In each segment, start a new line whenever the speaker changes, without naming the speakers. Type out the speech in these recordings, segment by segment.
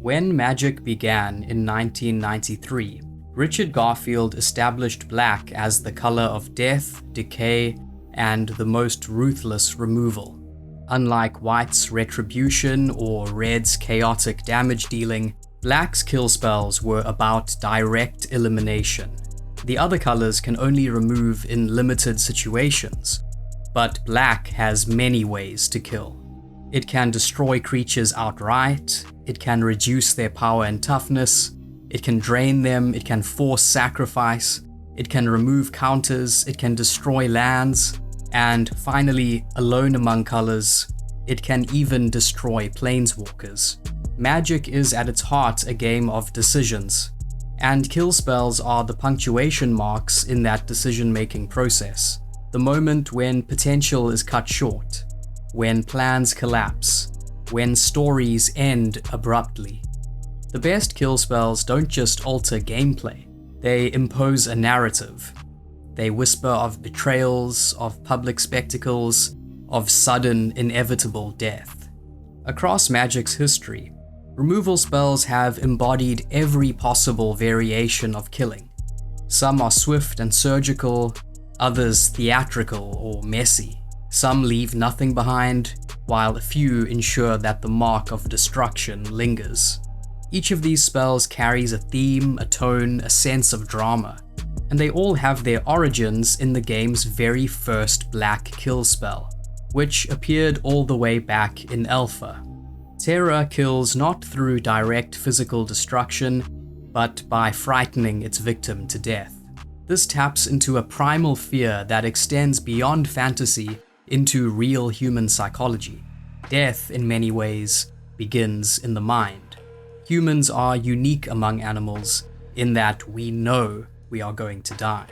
When Magic began in 1993, Richard Garfield established black as the color of death, decay, and the most ruthless removal. Unlike white's retribution or red's chaotic damage dealing, black's kill spells were about direct elimination. The other colors can only remove in limited situations, but black has many ways to kill. It can destroy creatures outright, it can reduce their power and toughness, it can drain them, it can force sacrifice, it can remove counters, it can destroy lands, and finally, alone among colors, it can even destroy planeswalkers. Magic is at its heart a game of decisions, and kill spells are the punctuation marks in that decision-making process. The moment when potential is cut short, when plans collapse, when stories end abruptly. The best kill spells don't just alter gameplay, they impose a narrative. They whisper of betrayals, of public spectacles, of sudden, inevitable death. Across Magic's history, removal spells have embodied every possible variation of killing. Some are swift and surgical, others theatrical or messy. Some leave nothing behind, while a few ensure that the mark of destruction lingers. Each of these spells carries a theme, a tone, a sense of drama, and they all have their origins in the game's very first black kill spell, which appeared all the way back in Alpha. Terror kills not through direct physical destruction, but by frightening its victim to death. This taps into a primal fear that extends beyond fantasy into real human psychology. Death, in many ways, begins in the mind. Humans are unique among animals in that we know we are going to die.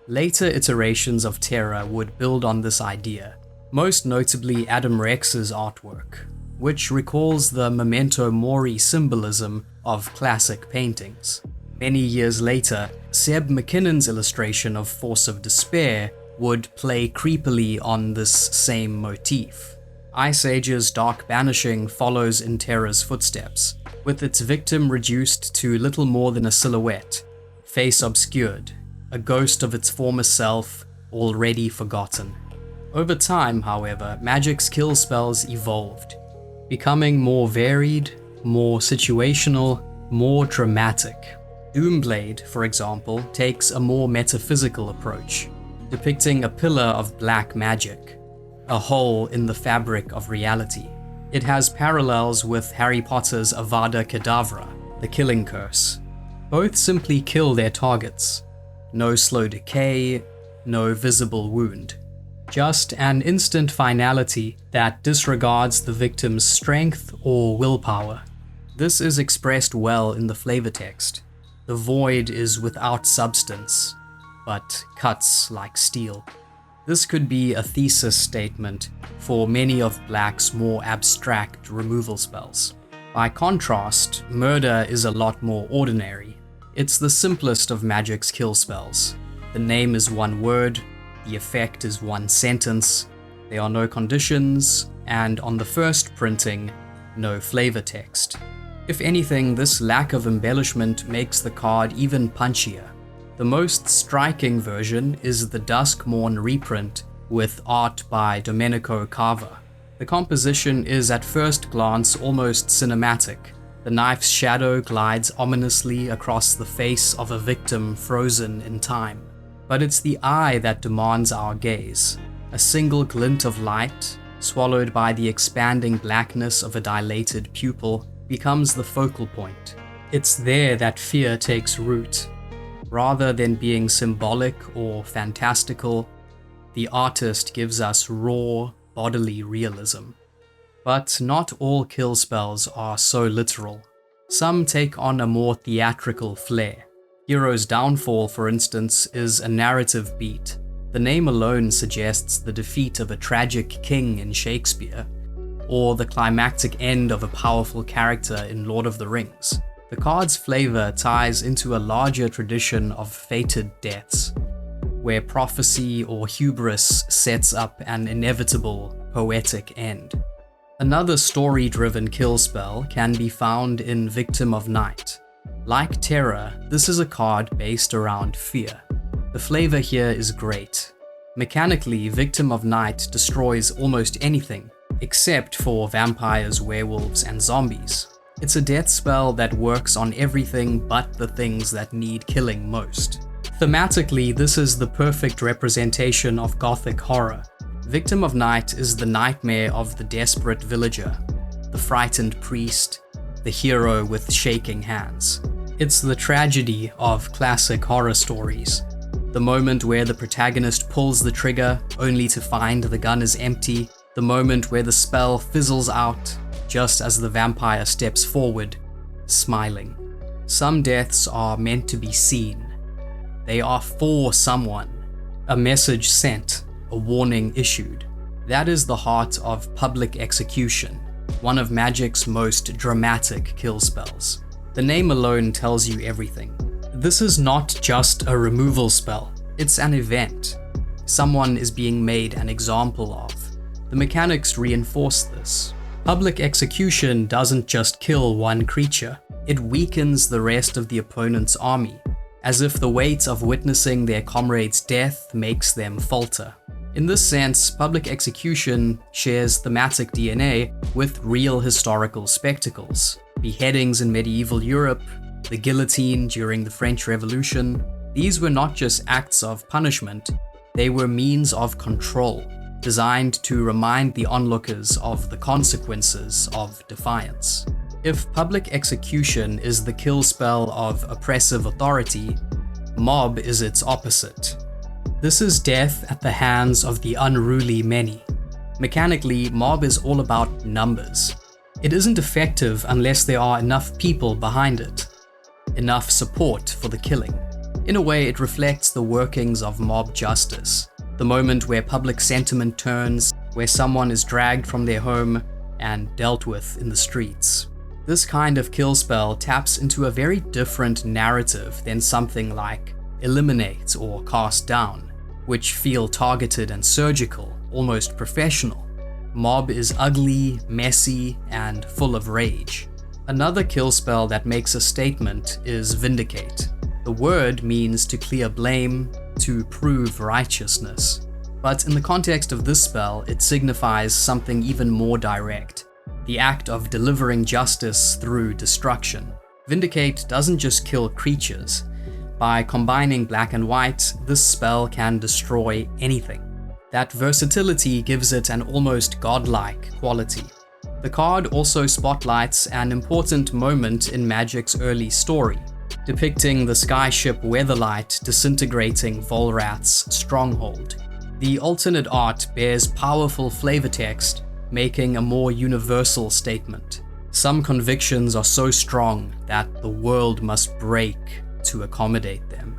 Later iterations of Terror would build on this idea, most notably Adam Rex's artwork, which recalls the memento mori symbolism of classic paintings. Many years later, Seb McKinnon's illustration of Force of Despair would play creepily on this same motif. Ice Age's Dark Banishing follows in Terror's footsteps, with its victim reduced to little more than a silhouette, face obscured, a ghost of its former self, already forgotten. Over time, however, Magic's kill spells evolved, becoming more varied, more situational, more dramatic. Doomblade, for example, takes a more metaphysical approach, depicting a pillar of black magic, a hole in the fabric of reality. It has parallels with Harry Potter's Avada Kedavra, the killing curse. Both simply kill their targets. No slow decay, no visible wound. Just an instant finality that disregards the victim's strength or willpower. This is expressed well in the flavor text. The void is without substance, but cuts like steel. This could be a thesis statement for many of Black's more abstract removal spells. By contrast, Murder is a lot more ordinary. It's the simplest of Magic's kill spells. The name is one word, the effect is one sentence, there are no conditions, and on the first printing, no flavor text. If anything, this lack of embellishment makes the card even punchier. The most striking version is the Duskmorn reprint with art by Domenico Cava. The composition is at first glance almost cinematic. The knife's shadow glides ominously across the face of a victim frozen in time. But it's the eye that demands our gaze. A single glint of light, swallowed by the expanding blackness of a dilated pupil, becomes the focal point. It's there that fear takes root. Rather than being symbolic or fantastical, the artist gives us raw, bodily realism. But not all kill spells are so literal. Some take on a more theatrical flair. Hero's Downfall, for instance, is a narrative beat. The name alone suggests the defeat of a tragic king in Shakespeare, or the climactic end of a powerful character in Lord of the Rings. The card's flavor ties into a larger tradition of fated deaths, where prophecy or hubris sets up an inevitable poetic end. Another story-driven kill spell can be found in Victim of Night. Like Terror, this is a card based around fear. The flavor here is great. Mechanically, Victim of Night destroys almost anything, except for vampires, werewolves, and zombies. It's a death spell that works on everything but the things that need killing most. Thematically, this is the perfect representation of gothic horror. Victim of Night is the nightmare of the desperate villager, the frightened priest, the hero with shaking hands. It's the tragedy of classic horror stories. The moment where the protagonist pulls the trigger only to find the gun is empty, the moment where the spell fizzles out just as the vampire steps forward, smiling. Some deaths are meant to be seen. They are for someone. A message sent, a warning issued. That is the heart of Public Execution, one of Magic's most dramatic kill spells. The name alone tells you everything. This is not just a removal spell, it's an event. Someone is being made an example of. The mechanics reinforce this. Public Execution doesn't just kill one creature, it weakens the rest of the opponent's army, as if the weight of witnessing their comrade's death makes them falter. In this sense, Public Execution shares thematic DNA with real historical spectacles. Beheadings in medieval Europe, the guillotine during the French Revolution. These were not just acts of punishment, they were means of control, designed to remind the onlookers of the consequences of defiance. If Public Execution is the kill spell of oppressive authority, Mob is its opposite. This is death at the hands of the unruly many. Mechanically, Mob is all about numbers. It isn't effective unless there are enough people behind it, enough support for the killing. In a way, it reflects the workings of mob justice, the moment where public sentiment turns, where someone is dragged from their home and dealt with in the streets. This kind of kill spell taps into a very different narrative than something like Eliminate or Cast Down, which feel targeted and surgical, almost professional. Mob is ugly, messy, and full of rage. Another kill spell that makes a statement is Vindicate. The word means to clear blame, to prove righteousness. But in the context of this spell, it signifies something even more direct, the act of delivering justice through destruction. Vindicate doesn't just kill creatures. By combining black and white, this spell can destroy anything. That versatility gives it an almost godlike quality. The card also spotlights an important moment in Magic's early story, depicting the skyship Weatherlight disintegrating Volrath's stronghold. The alternate art bears powerful flavor text, making a more universal statement. Some convictions are so strong that the world must break to accommodate them.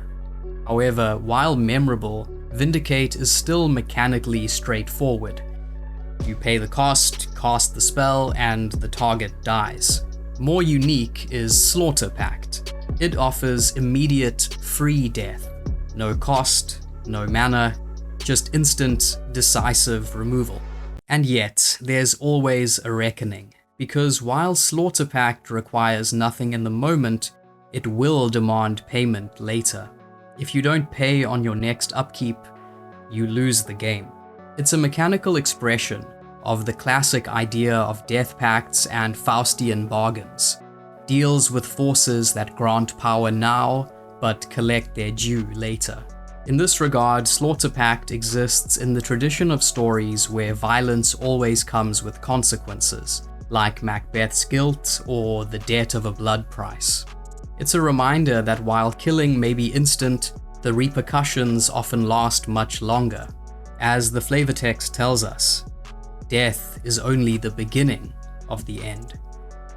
However, while memorable, Vindicate is still mechanically straightforward. You pay the cost, cast the spell, and the target dies. More unique is Slaughter Pact. It offers immediate, free death. No cost, no mana, just instant, decisive removal. And yet, there's always a reckoning, because while Slaughter Pact requires nothing in the moment, it will demand payment later. If you don't pay on your next upkeep, you lose the game. It's a mechanical expression of the classic idea of death pacts and Faustian bargains. Deals with forces that grant power now, but collect their due later. In this regard, Slaughter Pact exists in the tradition of stories where violence always comes with consequences, like Macbeth's guilt or the debt of a blood price. It's a reminder that while killing may be instant, the repercussions often last much longer. As the flavor text tells us, death is only the beginning of the end.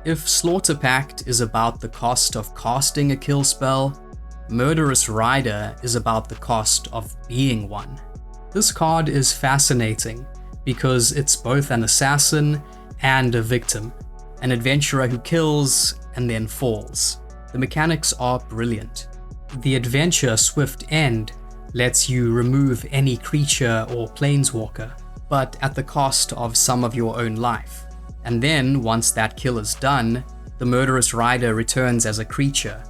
If Slaughter Pact is about the cost of casting a kill spell, Murderous Rider is about the cost of being one. This card is fascinating because it's both an assassin and a victim, an adventurer who kills and then falls. The mechanics are brilliant. The adventure Swift End lets you remove any creature or planeswalker, but at the cost of some of your own life. And then, once that kill is done, the murderous rider returns as a creature,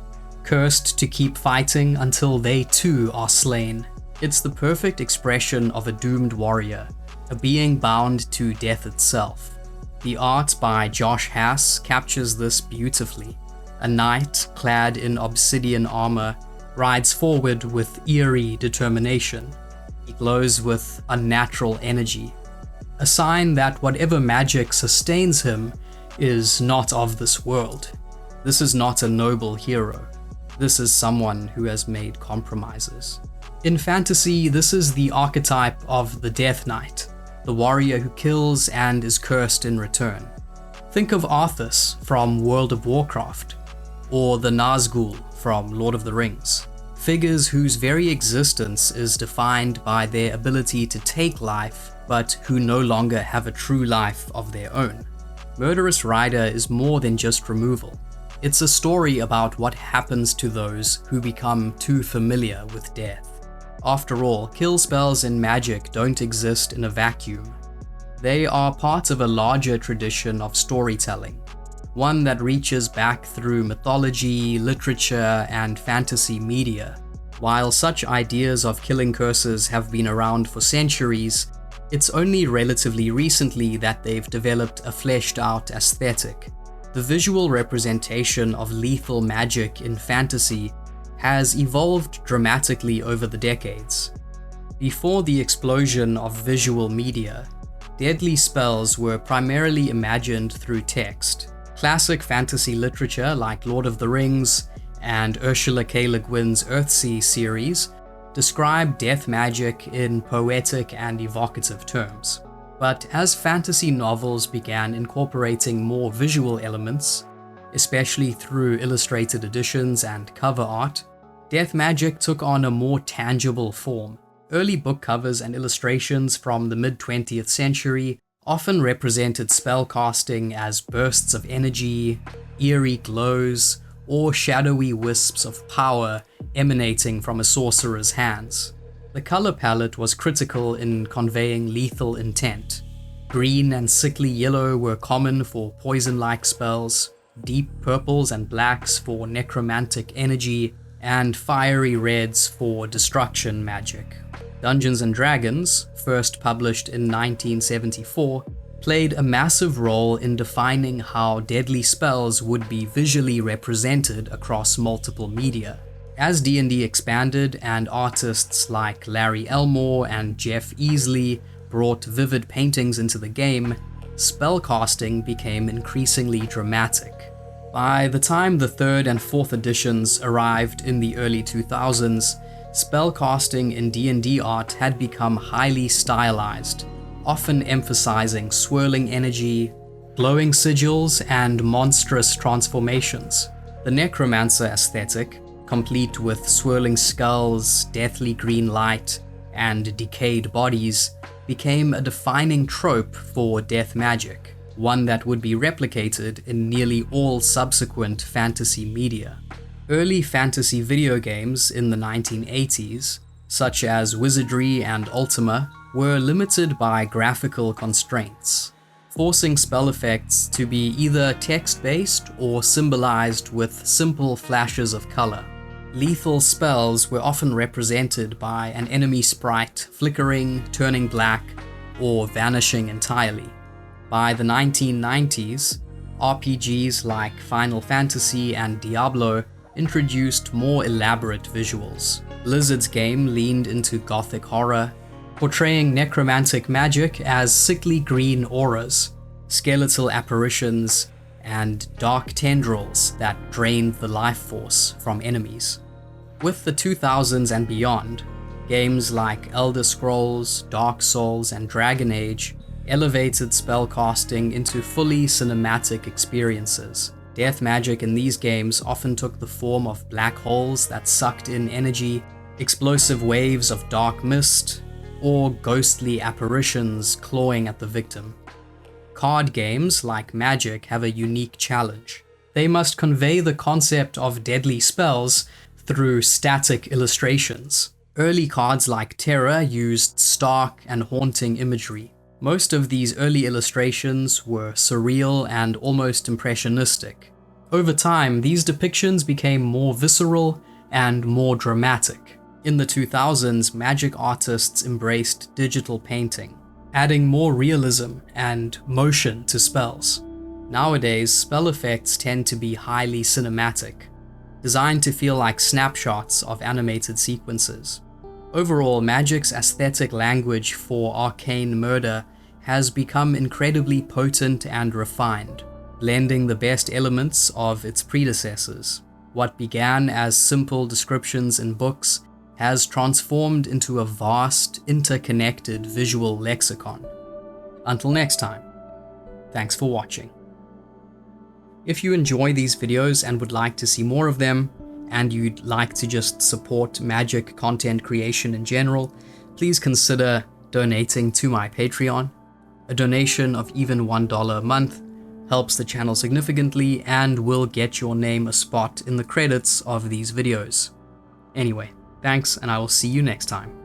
cursed to keep fighting until they too are slain. It's the perfect expression of a doomed warrior, a being bound to death itself. The art by Josh Hass captures this beautifully. A knight, clad in obsidian armor, rides forward with eerie determination. He glows with unnatural energy, a sign that whatever magic sustains him is not of this world. This is not a noble hero. This is someone who has made compromises. In fantasy, this is the archetype of the Death Knight, the warrior who kills and is cursed in return. Think of Arthas from World of Warcraft, or the Nazgul from Lord of the Rings. Figures whose very existence is defined by their ability to take life, but who no longer have a true life of their own. Murderous Rider is more than just removal. It's a story about what happens to those who become too familiar with death. After all, kill spells in magic don't exist in a vacuum. They are part of a larger tradition of storytelling, one that reaches back through mythology, literature, and fantasy media. While such ideas of killing curses have been around for centuries, it's only relatively recently that they've developed a fleshed-out aesthetic. The visual representation of lethal magic in fantasy has evolved dramatically over the decades. Before the explosion of visual media, deadly spells were primarily imagined through text. Classic fantasy literature like Lord of the Rings and Ursula K. Le Guin's Earthsea series describe death magic in poetic and evocative terms. But as fantasy novels began incorporating more visual elements, especially through illustrated editions and cover art, death magic took on a more tangible form. Early book covers and illustrations from the mid-20th century often represented spellcasting as bursts of energy, eerie glows, or shadowy wisps of power emanating from a sorcerer's hands. The color palette was critical in conveying lethal intent. Green and sickly yellow were common for poison-like spells, deep purples and blacks for necromantic energy, and fiery reds for destruction magic. Dungeons & Dragons, first published in 1974, played a massive role in defining how deadly spells would be visually represented across multiple media. As D&D expanded and artists like Larry Elmore and Jeff Easley brought vivid paintings into the game, spellcasting became increasingly dramatic. By the time the 3rd and 4th editions arrived in the early 2000s, spellcasting in D&D art had become highly stylized, often emphasizing swirling energy, glowing sigils, and monstrous transformations. The necromancer aesthetic, complete with swirling skulls, deathly green light, and decayed bodies, became a defining trope for death magic, one that would be replicated in nearly all subsequent fantasy media. Early fantasy video games in the 1980s, such as Wizardry and Ultima, were limited by graphical constraints, forcing spell effects to be either text-based or symbolized with simple flashes of color. Lethal spells were often represented by an enemy sprite flickering, turning black, or vanishing entirely. By the 1990s, RPGs like Final Fantasy and Diablo introduced more elaborate visuals. Blizzard's game leaned into gothic horror, portraying necromantic magic as sickly green auras, skeletal apparitions, and dark tendrils that drained the life force from enemies. With the 2000s and beyond, games like Elder Scrolls, Dark Souls, and Dragon Age elevated spellcasting into fully cinematic experiences. Death magic in these games often took the form of black holes that sucked in energy, explosive waves of dark mist, or ghostly apparitions clawing at the victim. Card games like Magic have a unique challenge. They must convey the concept of deadly spells through static illustrations. Early cards like Terra used stark and haunting imagery. Most of these early illustrations were surreal and almost impressionistic. Over time, these depictions became more visceral and more dramatic. In the 2000s, magic artists embraced digital painting, adding more realism and motion to spells. Nowadays, spell effects tend to be highly cinematic, designed to feel like snapshots of animated sequences. Overall, magic's aesthetic language for arcane murder has become incredibly potent and refined, blending the best elements of its predecessors. What began as simple descriptions in books has transformed into a vast, interconnected visual lexicon. Until next time, thanks for watching. If you enjoy these videos and would like to see more of them, and you'd like to just support magic content creation in general, please consider donating to my Patreon. A donation of even $1 a month helps the channel significantly and will get your name a spot in the credits of these videos. Anyway, thanks, and I will see you next time.